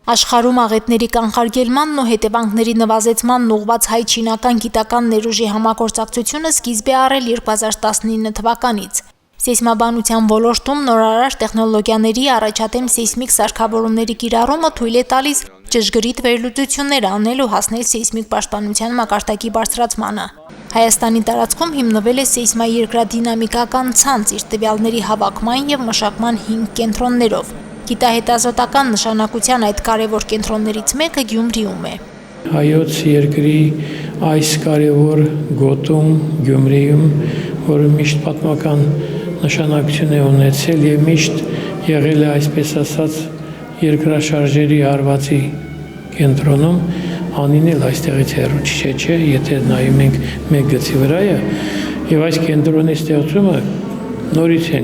Աշխարհում աղետների կանխարգելմանն ու հետևանքների նվազեցմանն ուղղված հայ-չինական գիտական ներուժի համագործակցությունը սկիզբ է առել 2019 թվականից։ Սեյսմաբանության ոլորտում նորարար տեխնոլոգիաների առաջադեմ սեյսմիկ սարքավորումների կիրառումը թույլ է տալիս ճշգրիտ վերլուծություններ անել ու հասնել սեյսմիկ պաշտպանության մակարդակի բարձրացմանը։ Հայաստանի տարածքում հիմնվել է սեյսմաերկրադինամիկական ցանց իր տվյալների հավաքման և մշակման 5 կենտրոններով։ Գիտահետազոտական նշանակության այդ կարևոր կենտրոններից մեկը Գյումրիում է։ Հայոց երկրի այս կարևոր գոտում Գյումրիում, որը միշտ պատմական նշանակություն է ունեցել և միշտ եղել է, այսպես ասած, երկրաշարժերի հարվածի կենտրոնում, անին էլ այստեղից հեռու չէ, եթե նայում ենք մեկ գծի վրայը, և այս կենտրոնի ստեղծումը նորից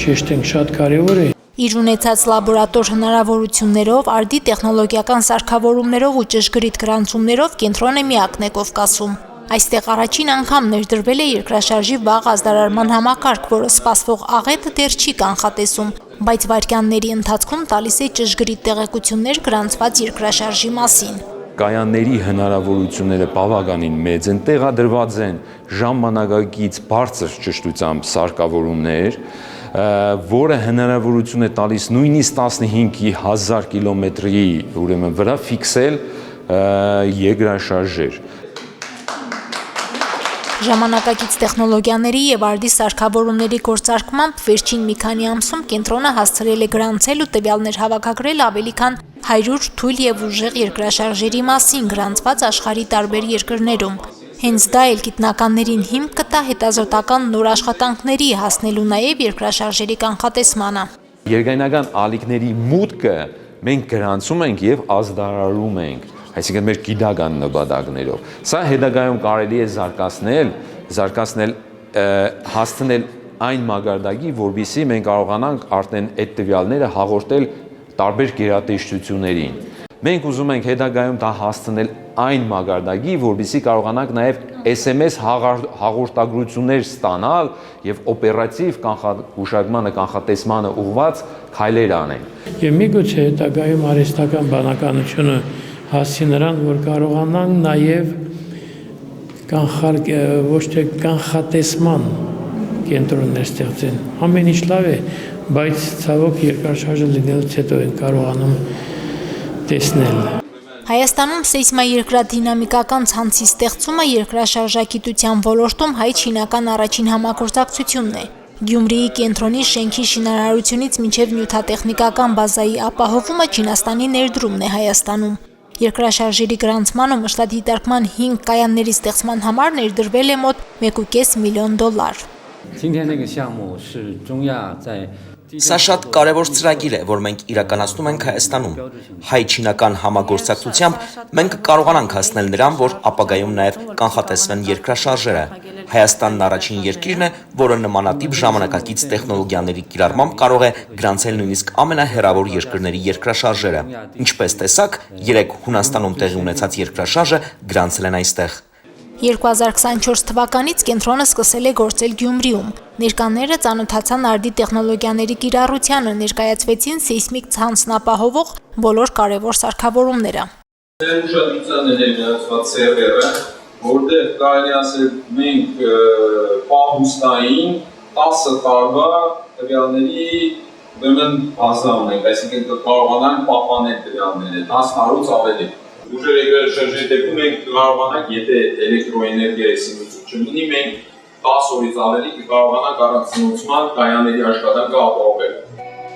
շեշտենք շատ կարևոր է։ Իր ունեցած լաբորատոր հնարավորություններով, արդի տեխնոլոգիական սարքավորումներով ու ճշգրիտ գրանցումներով կենտրոնը միակն է Կովկասում։ Այստեղ առաջին անգամ ներդրվել է երկրաշարժի վաղ ազդարարման համակարգ, որը սպասվող աղետը դեռ չի կանխատեսում, բայց վայրկյանների ընթացքում տալիս է ճշգրիտ տեղեկություններ գրանցված երկրաշարժի մասին։ Կայանների հնարավորությունները բավականին մեծ են, տեղադրված են ժամանակակից բարձր ճշտությամբ սարքավորումներ, որը հնարավորություն է տալիս նույնիսկ 15,000 կիլոմետրի վրա ֆիքսել երկրաշարժեր։ Ժամանակակից տեխնոլոգիաների և արդի սարքավորումների գործարկմամբ վերջին մի քանի ամսում կենտրոնը հասցրել է գրանցել ու տվյալներ հավաքագրել ավելի քան 100 թույլ և ուժեղ երկրաշարժերի մասին գրանցված աշխարհի տարբեր երկրներում։ Հենց դա էլ գիտնականներին հիմք կտա հետազոտական նոր աշխատանքների, հասնելու նաև երկրաշարժերի կանխատեսմանը։ Երկայնական ալիքների մուտքը մենք գրանցում ենք և ազդարարում ենք, այսինքն մեր գիտական նպատակներով։ Սա հետագայում կարելի է զարգացնել, հասցնել այն մակարդակի, որպեսզի մենք կարողանանք արդեն այդ տվյալները հաղորդել տարբեր գերատեսչություններին։ Մենք ուզում ենք հետագայում դա հասցնել այն մակարդակի, որպեսզի կարողանանք նաև SMS հաղորդագրություններ ստանալ և օպերատիվ հուշարկմանը, կանխատեսմանը ուղղված քայլեր անենք։ Եվ միգուցե հետագայում արհեստական բանականությունը հասցի նրան, որ կարողանան նաև ոչ թե կանխատեսման կենտրոններ ստեղծեն։ Ամեն ինչ լավ է, բայց ցավոք երկրաշարժը լինելուց հետո են կարողանում տեսնել։ Հայաստանում սեյսմաերկրադինամիկական ցանցի ստեղծումը երկրաշարժագիտության ոլորտում հայ-չինական առաջին համագործակցությունն է։ Գյումրիի կենտրոնի շենքի շինարարությունից մինչև նյութատեխնիկական բազայի ապահովումը Չինաստանի ներդրումն է Հայաստանում։ Երկրաշարժերի գրանցման ու մշտադիտարկման 5 կայանների ստեղծման համար ներդրվել է մոտ $1.5 միլիոն։ Սա շատ կարևոր ծրագիր է, որ մենք իրականացնում ենք Հայաստանում։ Հայ-չինական համագործակցությամբ մենք կարողանանք հասնել նրան, որ ապագայում նաև կանխատեսվեն երկրաշարժերը։ Հայաստանն առաջին երկիրն է, որը նմանատիպ ժամանակակից տեխնոլոգիաների կիրառմամբ կարող է գրանցել նույնիսկ ամենահեռավոր երկրների երկրաշարժերը։ Ինչպես տեսակ, 3 Հունաստանում տեղի ունեցած երկրաշարժը գրանցել են այստեղ։ 2024 թվականից կենտրոնը սկսել է գործել Գյումրիում։ Ներկաները ծանոթացան արդի տեխնոլոգիաների կիրառությանը, ներկայացվեցին սեյսմիկ ցանցն ապահովող բոլոր կարևոր սարքավորումները։ Ուշադրության է ներկայացված սերվերը, որտեղ կարելի ասել մենք պահուստային 10 տարվա տվյալների բազա ունենք, այսինքն կարողանանք պահպանել տվյալները 10 տարուց ավելի։ Ուժեղ երկրաշարժի դեպքում մենք կարողանանք, եթե էլեկտրոէներգիայի սիմուլյացիա չլինի, մենք 10 օրից ավելի կարողանանք առանց սնուցման կայանների աշխատանքը ապահովել։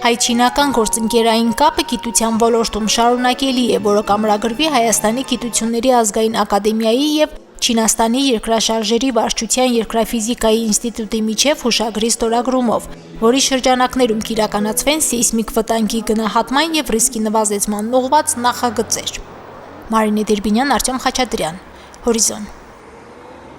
Հայ-չինական գործընկերային կապը գիտության ոլորտում շարունակելի է, որը կամրագրվի Հայաստանի գիտությունների ազգային ակադեմիայի և Չինաստանի երկրաշարժերի վարչության երկրաֆիզիկայի ինստիտուտի միջև հուշագրի ստորագրումով, որի շրջանակներում կիրականացվեն սեյսմիկ վտանգի գնահատման և ռիսկի նվազեցման ուղղված նախագծեր։ Մարինե Դերբինյան, Արտյոմ Խաչատրյան, Հորիզոն։